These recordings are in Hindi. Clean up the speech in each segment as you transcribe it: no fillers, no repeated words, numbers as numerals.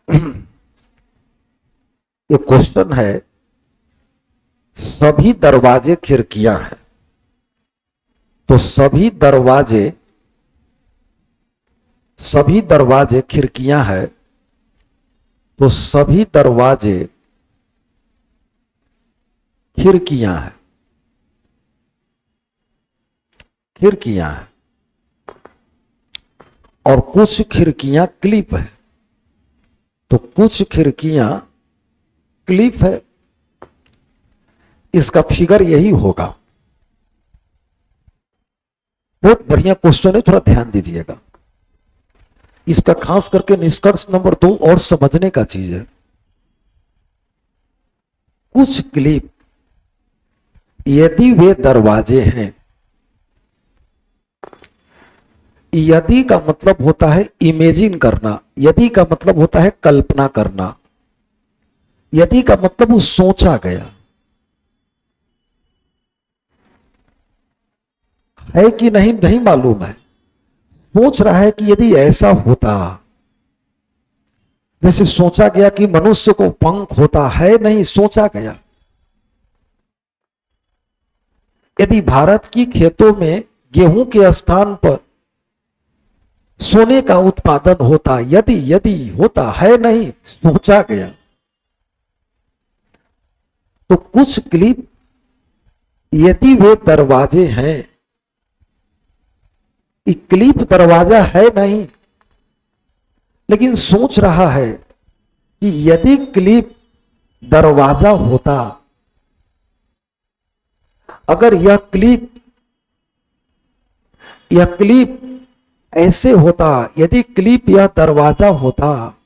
ये क्वेश्चन है, सभी दरवाजे खिड़कियां हैं, तो सभी दरवाजे खिड़कियां हैं, तो सभी दरवाजे खिड़कियां हैं, खिड़कियां हैं, और कुछ खिड़कियां क्लिप है, तो कुछ खिड़कियां क्लिप है। इसका फिगर यही होगा। बहुत बढ़िया क्वेश्चन है, थोड़ा ध्यान दीजिएगा। इसका खास करके निष्कर्ष नंबर 2 और समझने का चीज है। कुछ क्लिप यदि वे दरवाजे हैं, यदि का मतलब होता है इमेजिन करना, यदि का मतलब होता है कल्पना करना, यदि का मतलब वो सोचा गया है कि नहीं नहीं मालूम है, सोच रहा है कि यदि ऐसा होता, जैसे सोचा गया कि मनुष्य को पंख होता है, नहीं सोचा गया। यदि भारत की खेतों में गेहूं के स्थान पर सोने का उत्पादन होता, यदि होता है, नहीं सोचा गया। तो कुछ क्लिप यदि वे दरवाजे हैं, क्लिप दरवाजा है नहीं, लेकिन सोच रहा है कि यदि क्लिप दरवाजा होता, अगर यह क्लिप ऐसे होता, यदि क्लिप यह दरवाजा होता,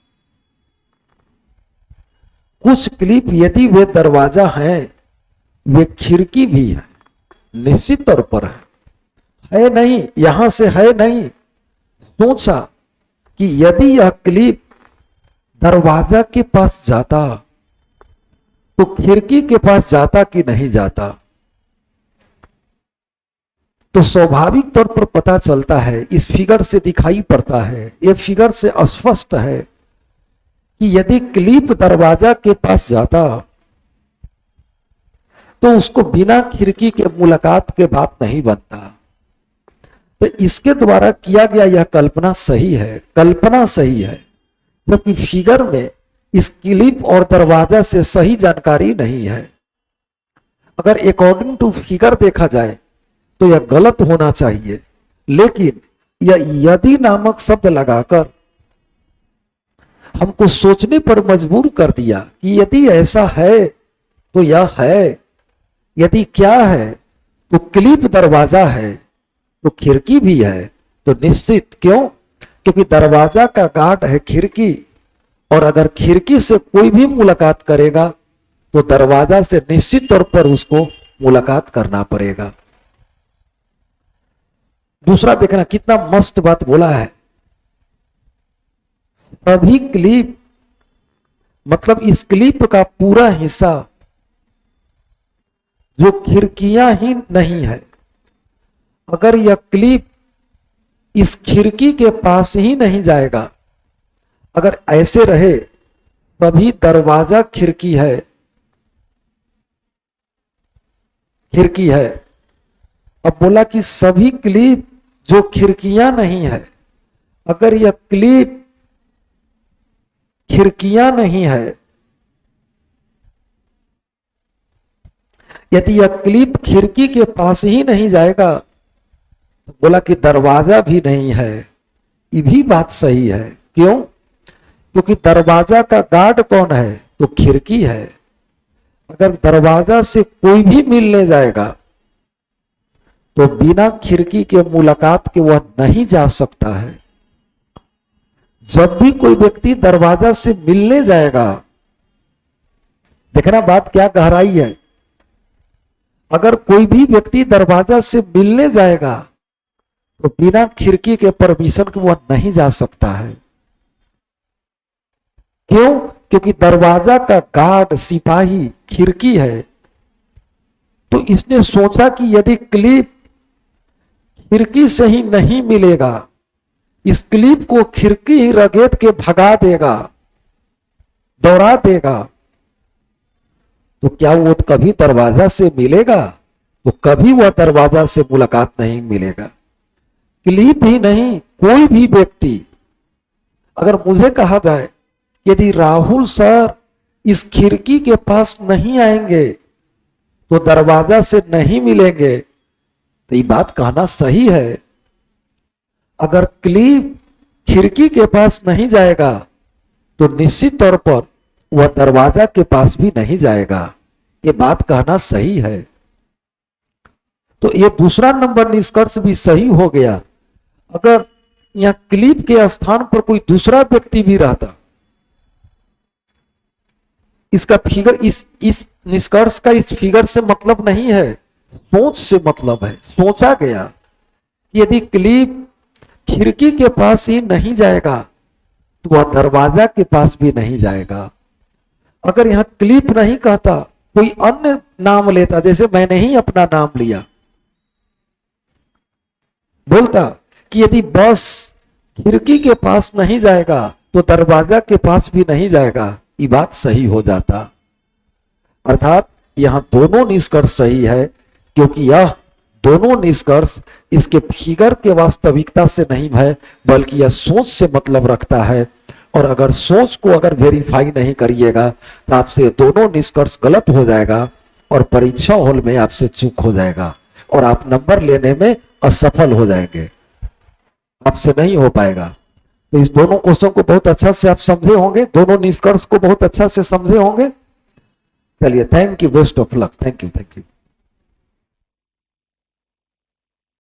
कुछ क्लिप यदि वे दरवाजा हैं, वे खिड़की भी है, निश्चित तौर पर है नहीं, यहां से है नहीं। सोचा कि यदि यह क्लिप दरवाजा के पास जाता तो खिड़की के पास जाता कि नहीं जाता। तो स्वाभाविक तौर पर पता चलता है, इस फिगर से दिखाई पड़ता है, यह फिगर से स्पष्ट है कि यदि क्लिप दरवाजा के पास जाता तो उसको बिना खिड़की के मुलाकात के बात नहीं बनता। तो इसके द्वारा किया गया यह कल्पना सही है, कल्पना सही है, जबकि फिगर में इस क्लिप और दरवाजा से सही जानकारी नहीं है। अगर अकॉर्डिंग टू फिगर देखा जाए तो यह गलत होना चाहिए, लेकिन यह यदि नामक शब्द लगाकर हमको सोचने पर मजबूर कर दिया कि यदि ऐसा है तो यह है, यदि क्या है तो क्लिप दरवाजा है तो खिड़की भी है, तो निश्चित क्यों, क्योंकि दरवाजा का गार्ड है खिड़की, और अगर खिड़की से कोई भी मुलाकात करेगा तो दरवाजा से निश्चित तौर पर उसको मुलाकात करना पड़ेगा। दूसरा देखना कितना मस्त बात बोला है, सभी क्लिप मतलब इस क्लिप का पूरा हिस्सा जो खिड़कियां ही नहीं है, अगर यह क्लिप इस खिड़की के पास ही नहीं जाएगा, अगर ऐसे रहे तभी दरवाजा खिड़की है, खिड़की है। अब बोला कि सभी क्लिप जो खिड़कियां नहीं है, अगर यह क्लिप खिड़कियां नहीं है, यदि यह क्लिप खिड़की के पास ही नहीं जाएगा तो बोला कि दरवाजा भी नहीं है। ये भी बात सही है, क्यों, क्योंकि दरवाजा का गार्ड कौन है, तो खिड़की है। अगर दरवाजा से कोई भी मिलने जाएगा तो बिना खिड़की के मुलाकात के वह नहीं जा सकता है। जब भी कोई व्यक्ति दरवाजा से मिलने जाएगा, देखना बात क्या गहराई है, अगर कोई भी व्यक्ति दरवाजा से मिलने जाएगा तो बिना खिड़की के परमिशन के वह नहीं जा सकता है। क्यों, क्योंकि दरवाजा का गार्ड सिपाही खिड़की है। तो इसने सोचा कि यदि क्लिप खिड़की से ही नहीं मिलेगा, इस क्लिप को खिड़की ही रगेद के भगा देगा, दौड़ा देगा, तो क्या वो कभी दरवाजा से मिलेगा? तो कभी वह दरवाजा से मुलाकात नहीं मिलेगा। क्लिप ही नहीं, कोई भी व्यक्ति, अगर मुझे कहा जाए यदि राहुल सर इस खिड़की के पास नहीं आएंगे तो दरवाजा से नहीं मिलेंगे, तो ये बात कहना सही है। अगर क्लिप खिड़की के पास नहीं जाएगा तो निश्चित तौर पर वह दरवाजा के पास भी नहीं जाएगा, ये बात कहना सही है। तो ये दूसरा नंबर निष्कर्ष भी सही हो गया। अगर यहां क्लिप के स्थान पर कोई दूसरा व्यक्ति भी रहता, इसका फिगर, इस निष्कर्ष का इस फिगर से मतलब नहीं है, सोच से मतलब है। सोचा गया कि यदि क्लिप खिड़की के पास ही नहीं जाएगा तो वह दरवाजा के पास भी नहीं जाएगा। अगर यहां क्लिप नहीं कहता, कोई अन्य नाम लेता, जैसे मैंने ही अपना नाम लिया, बोलता कि यदि बस खिड़की के पास नहीं जाएगा तो दरवाजा के पास भी नहीं जाएगा, ये बात सही हो जाता। अर्थात यहां दोनों निष्कर्ष सही है, क्योंकि यह दोनों निष्कर्ष इसके फिगर के वास्तविकता से नहीं है, बल्कि यह सोच से मतलब रखता है। और अगर सोच को अगर वेरीफाई नहीं करिएगा तो आपसे दोनों निष्कर्ष गलत हो जाएगा और परीक्षा हॉल में आपसे चूक हो जाएगा और आप नंबर लेने में असफल हो जाएंगे, आपसे नहीं हो पाएगा। तो इस दोनों क्वेश्चन को बहुत अच्छा से आप समझे होंगे, दोनों निष्कर्ष को बहुत अच्छा से समझे होंगे। चलिए, thank you, best of luck, thank you, thank you.